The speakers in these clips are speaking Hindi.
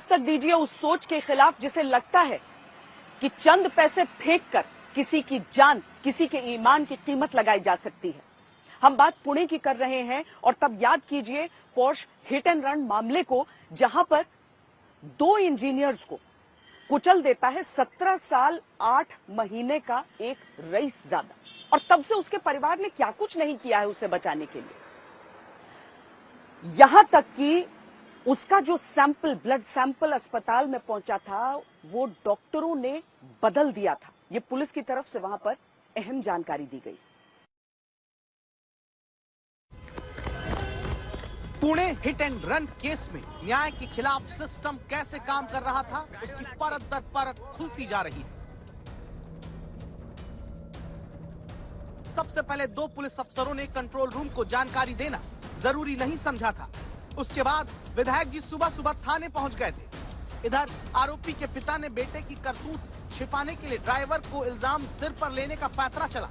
दस्तक दीजिए उस सोच के खिलाफ जिसे लगता है कि चंद पैसे फेंककर किसी की जान, किसी के ईमान की कीमत लगाई जा सकती है। हम बात पुणे की कर रहे हैं और तब याद कीजिए पोर्श हिट एंड रन मामले को, जहां पर 2 इंजीनियर्स को कुचल देता है 17 साल 8 महीने का एक रईसजादा, और तब से उसके परिवार ने क्या कुछ नहीं किया है उसे बचाने के लिए। यहां तक कि उसका जो सैंपल, ब्लड सैंपल अस्पताल में पहुंचा था, वो डॉक्टरों ने बदल दिया था। ये पुलिस की तरफ से वहां पर अहम जानकारी दी गई। Pune hit and run case में न्याय के खिलाफ सिस्टम कैसे काम कर रहा था, उसकी परत दर परत खुलती जा रही है। सबसे पहले 2 पुलिस अफसरों ने कंट्रोल रूम को जानकारी देना जरूरी नहीं समझा था। उसके बाद विधायक जी सुबह सुबह थाने पहुंच गए थे। इधर आरोपी के पिता ने बेटे की करतूत छिपाने के लिए ड्राइवर को इल्जाम सिर पर लेने का पैंतरा चला,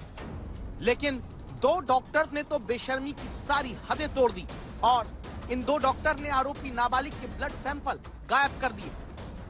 लेकिन 2 डॉक्टर ने तो बेशर्मी की सारी हदें तोड़ दी और इन 2 डॉक्टर ने आरोपी नाबालिग के ब्लड सैंपल गायब कर दिए।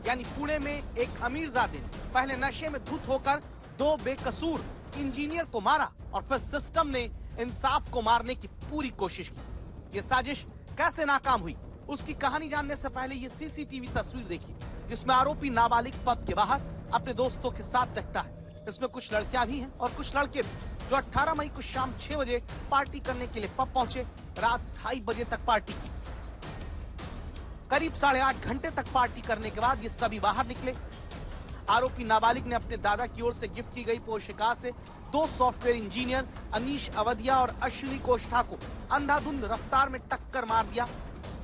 यानी पुणे में एक अमीरजादे ने पहले नशे में धुत होकर 2 बेकसूर इंजीनियर को मारा और फिर सिस्टम ने इंसाफ को मारने की पूरी कोशिश की। ये साजिश कैसे नाकाम हुई, उसकी कहानी जानने से पहले ये सीसीटीवी तस्वीर देखिए, जिसमें आरोपी नाबालिग पब के बाहर अपने दोस्तों के साथ दिखता है। इसमें कुछ लड़कियां भी हैं और कुछ लड़के भी, जो 18 मई को शाम 6 बजे पार्टी करने के लिए पब पहुंचे। रात 2:30 बजे तक पार्टी की। करीब 8.5 घंटे तक पार्टी करने के बाद ये सभी बाहर निकले। आरोपी नाबालिग ने अपने दादा की ओर से गिफ्ट की गई पोर्शिका से 2 सॉफ्टवेयर इंजीनियर अनीश अवधिया और अश्विनी कोष्ठा को अंधाधुंध रफ्तार में टक्कर मार दिया,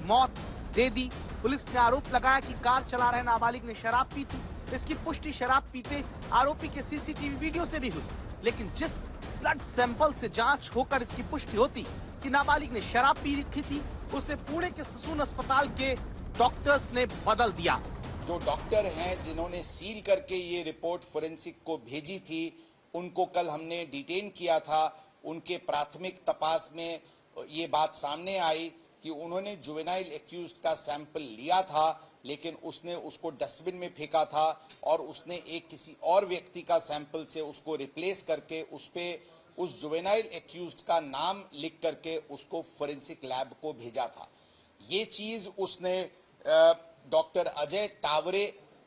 मौत दे दी। पुलिस ने आरोप लगाया कि कार चला रहे नाबालिग ने शराब पी थी। इसकी पुष्टि शराब पीते आरोपी के सीसीटीवी वीडियो से भी हुई, लेकिन जिस ब्लड सैंपल से जांच होकर इसकी पुष्टि होती कि नाबालिग ने शराब पी रखी थी, उसे पुणे के ससून अस्पताल के डॉक्टर्स ने बदल दिया। जो डॉक्टर हैं जिन्होंने सील करके ये रिपोर्ट फोरेंसिक को भेजी थी, उनको कल हमने डिटेन किया था। उनके प्राथमिक तपास में ये बात सामने आई कि उन्होंने जुवेनाइल एक्यूज्ड का सैंपल लिया था, लेकिन उसने उसको डस्टबिन में फेंका था और उसने एक किसी और व्यक्ति का सैंपल से उसको रिप्लेस करके उस जुवेनाइल एक्यूज्ड का नाम लिख करके उसको फोरेंसिक लैब को भेजा था। ये चीज उसने डॉक्टर अजय तावरे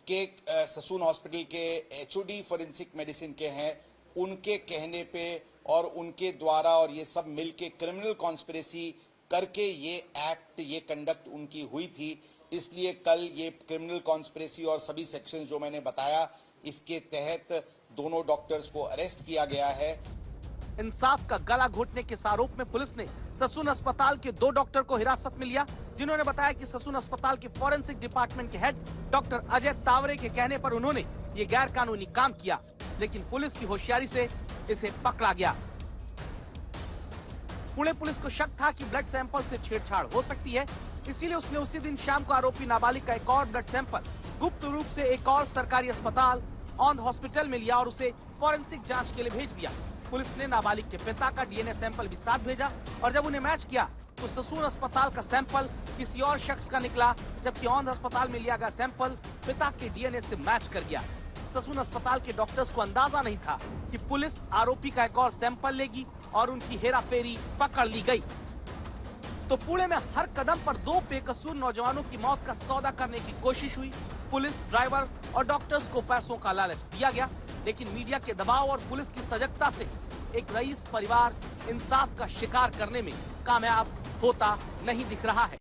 के ससून हॉस्पिटल के एचओडी फोरेंसिक मेडिसिन के हैं, उनके कहने पे और उनके द्वारा और ये सब मिलके क्रिमिनल कॉन्स्पिरेसी करके ये एक्ट, ये कंडक्ट उनकी हुई थी। इसलिए कल ये क्रिमिनल कॉन्स्पिरेसी और सभी सेक्शंस जो मैंने बताया, इसके तहत दोनों डॉक्टर्स को अरेस्ट किया गया है। इंसाफ का गला घोटने के आरोप में पुलिस ने ससून अस्पताल के 2 डॉक्टर को हिरासत में लिया, जिन्होंने बताया कि ससून अस्पताल के फॉरेंसिक डिपार्टमेंट के हेड डॉक्टर अजय तावरे के कहने पर उन्होंने ये गैर कानूनी काम किया, लेकिन पुलिस की होशियारी से इसे पकड़ा गया। पुणे पुलिस को शक था कि ब्लड सैंपल से छेड़छाड़ हो सकती है, इसीलिए उसने उसी दिन शाम को आरोपी नाबालिग का एक और ब्लड सैंपल गुप्त रूप से एक और सरकारी अस्पताल औंध हॉस्पिटल में लिया और उसे फॉरेंसिक जांच के लिए भेज दिया। पुलिस ने नाबालिग के पिता का डीएनए सैंपल भी साथ भेजा और जब उन्हें मैच किया तो ससून अस्पताल का सैंपल किसी और शख्स का निकला, जबकि औंध अस्पताल में लिया गया सैंपल पिता के डीएनए से मैच कर गया। ससून अस्पताल के डॉक्टर्स को अंदाजा नहीं था कि पुलिस आरोपी का एक और सैंपल लेगी और उनकी हेराफेरी पकड़ ली गई। तो पुणे में हर कदम पर 2 बेकसूर नौजवानों की मौत का सौदा करने की कोशिश हुई। पुलिस, ड्राइवर और डॉक्टर्स को पैसों का लालच दिया गया, लेकिन मीडिया के दबाव और पुलिस की सजगता से एक रईस परिवार इंसाफ का शिकार करने में कामयाब होता नहीं दिख रहा है।